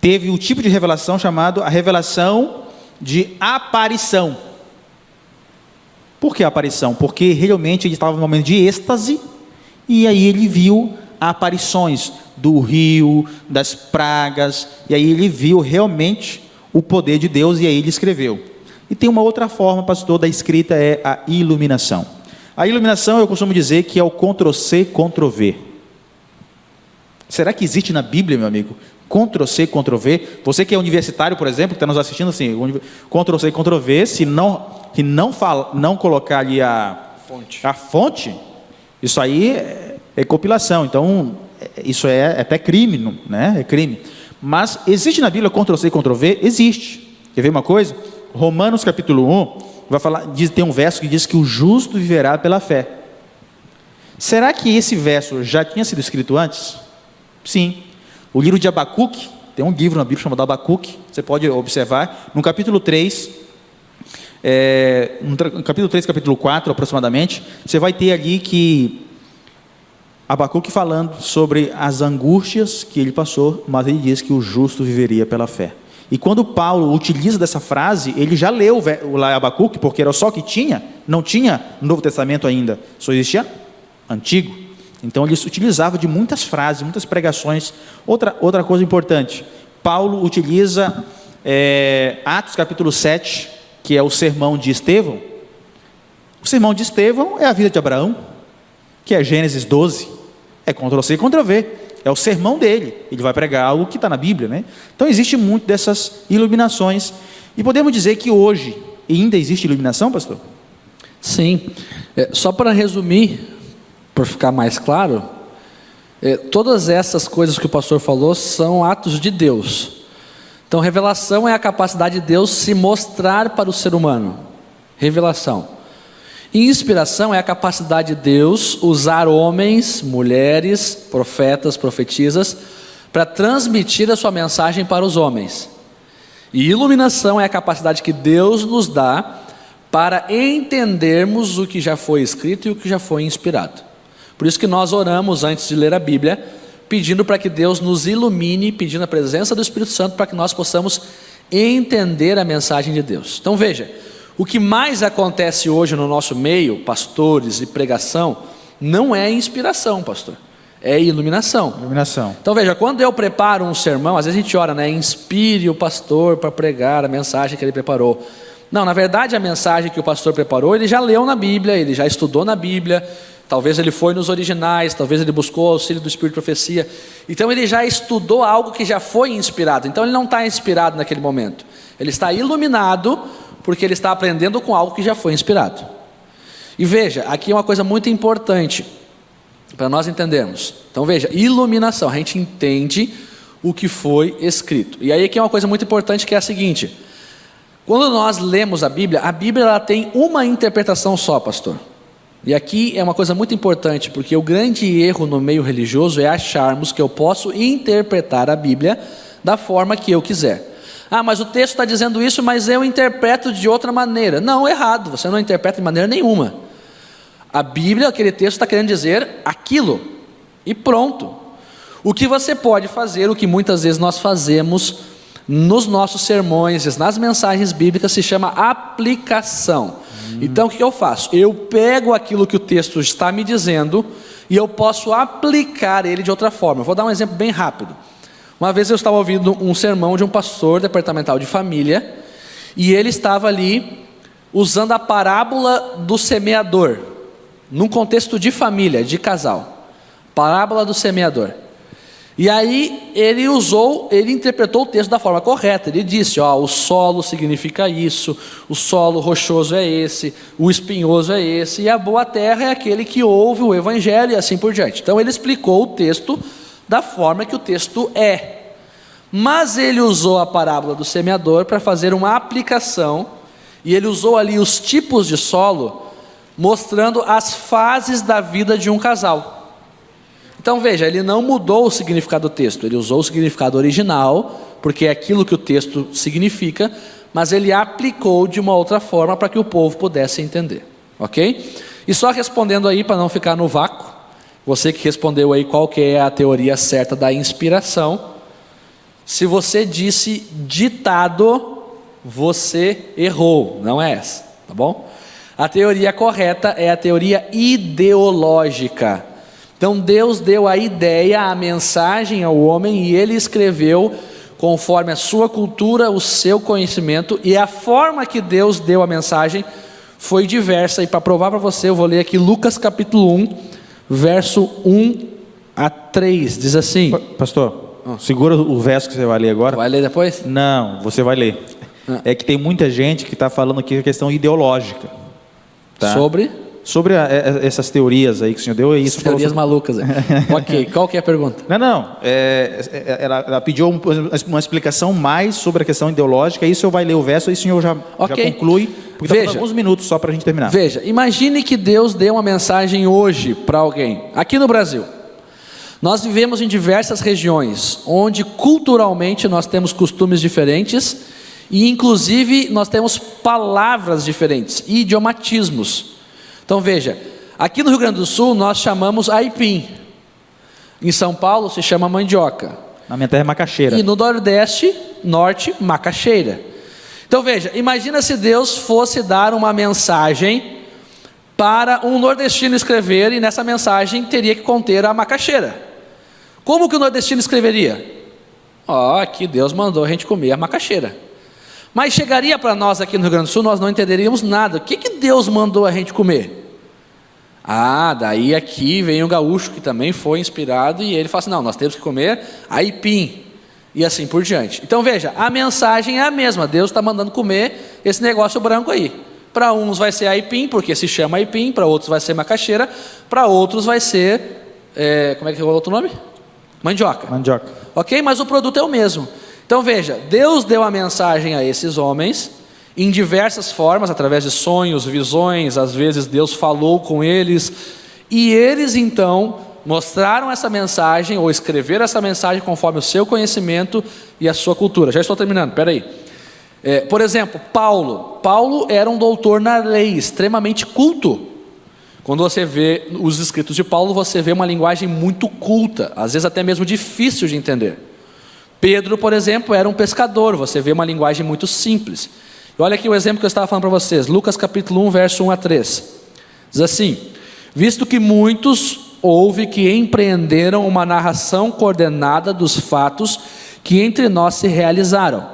teve o tipo de revelação chamado a revelação de aparição. Por que aparição? Porque realmente ele estava num momento de êxtase, e aí ele viu aparições do rio, das pragas, e aí ele viu realmente o poder de Deus, e aí ele escreveu. E tem uma outra forma, pastor, da escrita, é a iluminação. A iluminação, eu costumo dizer que é o Ctrl+C, Ctrl+V. Será que existe na Bíblia, meu amigo, Ctrl+C, Ctrl+V? Você que é universitário, por exemplo, que está nos assistindo, assim, Ctrl+C, Ctrl+V, se não colocar ali a fonte, isso aí é compilação. Então, isso é até crime, né? É crime. Mas existe na Bíblia Ctrl+C, Ctrl+V? Existe. Quer ver uma coisa? Romanos capítulo 1, tem um verso que diz que o justo viverá pela fé. Será que esse verso já tinha sido escrito antes? Sim. O livro de Abacuque, tem um livro na Bíblia chamado Abacuque, você pode observar, no capítulo 3, capítulo 4 aproximadamente, você vai ter ali que Abacuque falando sobre as angústias que ele passou, mas ele diz que o justo viveria pela fé. E quando Paulo utiliza dessa frase, ele já leu lá Abacuque, porque era só que tinha, não tinha Novo Testamento ainda, só existia Antigo. Então ele utilizava de muitas frases, muitas pregações. Outra coisa importante, Paulo utiliza Atos capítulo 7 que é o sermão de Estevão. O sermão de Estevão é a vida de Abraão, que é Gênesis 12, é Ctrl-C e Ctrl-V, é o sermão dele, ele vai pregar algo que está na Bíblia, né? Então existe muito dessas iluminações, e podemos dizer que hoje ainda existe iluminação, pastor? Sim, só para resumir, para ficar mais claro, todas essas coisas que o pastor falou são atos de Deus. Então revelação é a capacidade de Deus se mostrar para o ser humano, revelação. E inspiração é a capacidade de Deus usar homens, mulheres, profetas, profetisas, para transmitir a sua mensagem para os homens. E iluminação é a capacidade que Deus nos dá para entendermos o que já foi escrito e o que já foi inspirado. Por isso que nós oramos antes de ler a Bíblia, pedindo para que Deus nos ilumine, pedindo a presença do Espírito Santo para que nós possamos entender a mensagem de Deus. Então veja, o que mais acontece hoje no nosso meio, pastores e pregação, não é inspiração, pastor, é iluminação. Iluminação. Então veja, quando eu preparo um sermão, às vezes a gente ora, né? Inspire o pastor para pregar a mensagem que ele preparou. Não, na verdade a mensagem que o pastor preparou, ele já leu na Bíblia, ele já estudou na Bíblia, talvez ele foi nos originais, talvez ele buscou o auxílio do Espírito de Profecia. Então ele já estudou algo que já foi inspirado, então ele não está inspirado naquele momento. Ele está iluminado, porque ele está aprendendo com algo que já foi inspirado. E veja, aqui é uma coisa muito importante, para nós entendermos. Então veja, iluminação, a gente entende o que foi escrito. E aí aqui é uma coisa muito importante que é a seguinte: quando nós lemos a Bíblia ela tem uma interpretação só, pastor. E aqui é uma coisa muito importante, porque o grande erro no meio religioso é acharmos que eu posso interpretar a Bíblia da forma que eu quiser. Ah, mas o texto está dizendo isso, mas eu interpreto de outra maneira. Não, errado, você não interpreta de maneira nenhuma. A Bíblia, aquele texto está querendo dizer aquilo, e pronto. O que você pode fazer, o que muitas vezes nós fazemos nos nossos sermões, nas mensagens bíblicas, se chama aplicação. Então o que eu faço? Eu pego aquilo que o texto está me dizendo e eu posso aplicar ele de outra forma. Eu vou dar um exemplo bem rápido. Uma vez eu estava ouvindo um sermão de um pastor departamental de família, e ele estava ali usando a parábola do semeador, num contexto de família, de casal. Parábola do semeador. E aí ele interpretou o texto da forma correta. Ele disse, o solo significa isso, o solo rochoso é esse, o espinhoso é esse, e a boa terra é aquele que ouve o evangelho, e assim por diante. Então ele explicou o texto da forma que o texto é. Mas ele usou a parábola do semeador para fazer uma aplicação, e ele usou ali os tipos de solo, mostrando as fases da vida de um casal. Então veja, ele não mudou o significado do texto, ele usou o significado original, porque é aquilo que o texto significa, mas ele aplicou de uma outra forma para que o povo pudesse entender, ok? E só respondendo aí, para não ficar no vácuo, você que respondeu aí qual que é a teoria certa da inspiração, se você disse ditado, você errou, não é essa, tá bom? A teoria correta é a teoria ideológica. Então Deus deu a ideia, a mensagem ao homem, e ele escreveu conforme a sua cultura, o seu conhecimento, e a forma que Deus deu a mensagem foi diversa. E para provar para você, eu vou ler aqui Lucas capítulo 1, verso 1 a 3, diz assim... Pastor, segura o verso que você vai ler agora. Vai ler depois? Não, você vai ler. É que tem muita gente que está falando aqui a questão ideológica. Tá? Sobre essas teorias aí que o senhor deu. Isso teorias malucas. Ok, qual que é a pergunta? Ela pediu uma explicação mais sobre a questão ideológica. Aí o senhor vai ler o verso, aí o senhor já conclui. Porque está faltando alguns minutos só para a gente terminar. Veja, imagine que Deus deu uma mensagem hoje para alguém, aqui no Brasil. Nós vivemos em diversas regiões, onde culturalmente nós temos costumes diferentes, e inclusive nós temos palavras diferentes, idiomatismos. Então veja, aqui no Rio Grande do Sul nós chamamos aipim, em São Paulo se chama mandioca, na minha terra é macaxeira, e no Nordeste, Norte, macaxeira. Então veja, imagina se Deus fosse dar uma mensagem para um nordestino escrever, e nessa mensagem teria que conter a macaxeira. Como que o nordestino escreveria? Aqui Deus mandou a gente comer a macaxeira. Mas chegaria para nós aqui no Rio Grande do Sul, nós não entenderíamos nada. O que Deus mandou a gente comer? Daí aqui vem o gaúcho que também foi inspirado e ele fala assim, não, nós temos que comer aipim e assim por diante. Então veja, a mensagem é a mesma, Deus está mandando comer esse negócio branco aí. Para uns vai ser aipim, porque se chama aipim, para outros vai ser macaxeira, para outros vai ser, como é que é o outro nome? Mandioca. Mandioca. Ok? Mas o produto é o mesmo. Então veja, Deus deu a mensagem a esses homens, em diversas formas, através de sonhos, visões, às vezes Deus falou com eles, e eles então mostraram essa mensagem, ou escreveram essa mensagem conforme o seu conhecimento e a sua cultura. Já estou terminando, espera aí. Por exemplo, Paulo era um doutor na lei, extremamente culto. Quando você vê os escritos de Paulo, você vê uma linguagem muito culta, às vezes até mesmo difícil de entender. Pedro, por exemplo, era um pescador, você vê uma linguagem muito simples. E olha aqui o exemplo que eu estava falando para vocês, Lucas capítulo 1, verso 1 a 3. Diz assim, visto que muitos houve que empreenderam uma narração coordenada dos fatos que entre nós se realizaram,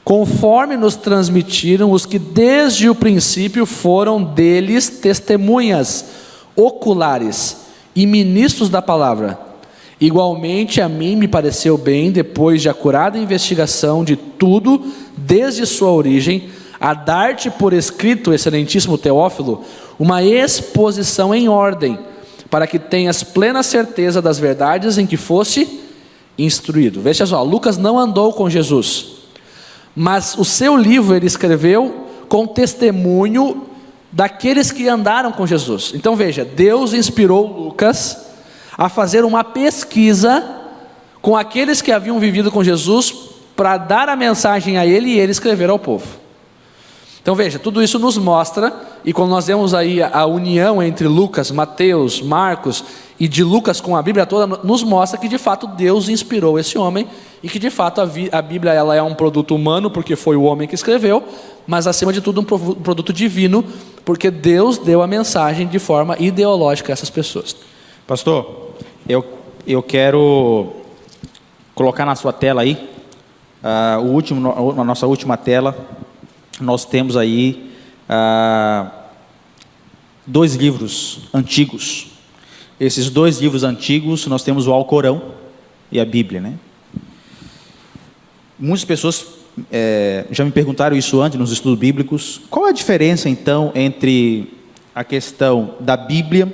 conforme nos transmitiram os que desde o princípio foram deles testemunhas oculares e ministros da palavra. Igualmente a mim me pareceu bem, depois de acurada investigação de tudo, desde sua origem, a dar-te por escrito, excelentíssimo Teófilo, uma exposição em ordem, para que tenhas plena certeza das verdades em que foste instruído. Veja só, Lucas não andou com Jesus, mas o seu livro ele escreveu com testemunho daqueles que andaram com Jesus. Então veja, Deus inspirou Lucas a fazer uma pesquisa com aqueles que haviam vivido com Jesus, para dar a mensagem a ele e ele escrever ao povo. Então veja, tudo isso nos mostra, e quando nós vemos aí a união entre Lucas, Mateus, Marcos e de Lucas com a Bíblia toda, nos mostra que de fato Deus inspirou esse homem, e que de fato a Bíblia ela é um produto humano, porque foi o homem que escreveu, mas acima de tudo um produto divino, porque Deus deu a mensagem de forma ideológica a essas pessoas. Pastor, eu quero colocar na sua tela aí, a nossa última tela, nós temos aí 2 livros antigos. Esses 2 livros antigos, nós temos o Alcorão e a Bíblia, né? Muitas pessoas já me perguntaram isso antes nos estudos bíblicos. Qual é a diferença então entre a questão da Bíblia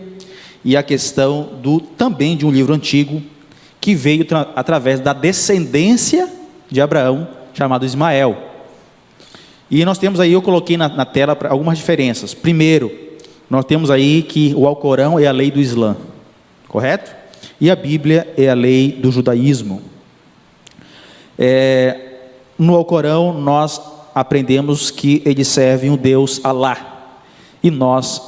e a questão também de um livro antigo que veio através da descendência de Abraão, chamado Ismael? E nós temos aí, eu coloquei na tela algumas diferenças. Primeiro, nós temos aí que o Alcorão é a lei do Islã, correto? E a Bíblia é a lei do judaísmo. No Alcorão nós aprendemos que ele serve um Deus Alá, e nós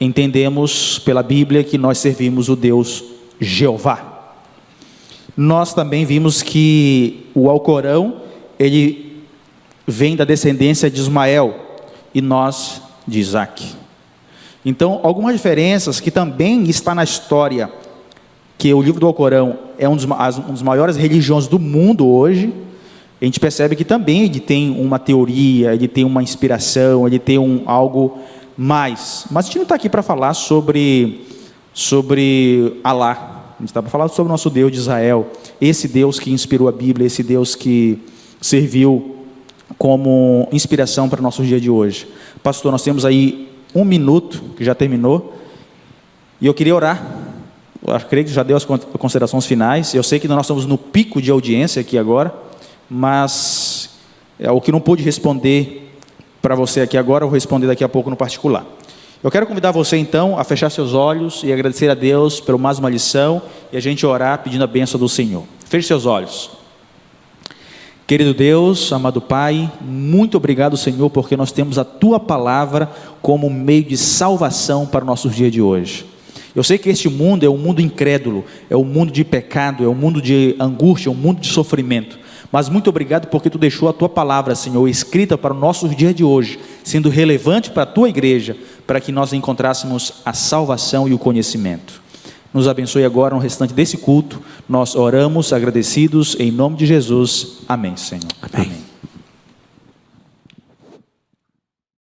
entendemos pela Bíblia que nós servimos o Deus Jeová. Nós também vimos que o Alcorão, ele vem da descendência de Ismael, e nós de Isaac. Então, algumas diferenças que também está na história, que o livro do Alcorão é um dos maiores religiões do mundo hoje. A gente percebe que também ele tem uma teoria, ele tem uma inspiração, ele tem algo mais. Mas a gente não está aqui para falar sobre Alá. A gente está para falar sobre o nosso Deus de Israel, esse Deus que inspirou a Bíblia, esse Deus que serviu como inspiração para o nosso dia de hoje. Pastor, nós temos aí 1 minuto, que já terminou, e eu queria orar. Eu creio que já deu as considerações finais. Eu sei que nós estamos no pico de audiência aqui agora, mas o que não pude responder para você aqui agora, eu vou responder daqui a pouco no particular. Eu quero convidar você então a fechar seus olhos e agradecer a Deus por mais uma lição, e a gente orar pedindo a bênção do Senhor. Feche seus olhos. Querido Deus, amado Pai, muito obrigado, Senhor, porque nós temos a Tua Palavra como meio de salvação para o nosso dia de hoje. Eu sei que este mundo é um mundo incrédulo, é um mundo de pecado, é um mundo de angústia, é um mundo de sofrimento. Mas muito obrigado porque Tu deixou a Tua Palavra, Senhor, escrita para o nosso dia de hoje, sendo relevante para a Tua igreja, para que nós encontrássemos a salvação e o conhecimento. Nos abençoe agora no restante desse culto. Nós oramos agradecidos em nome de Jesus. Amém, Senhor. Amém.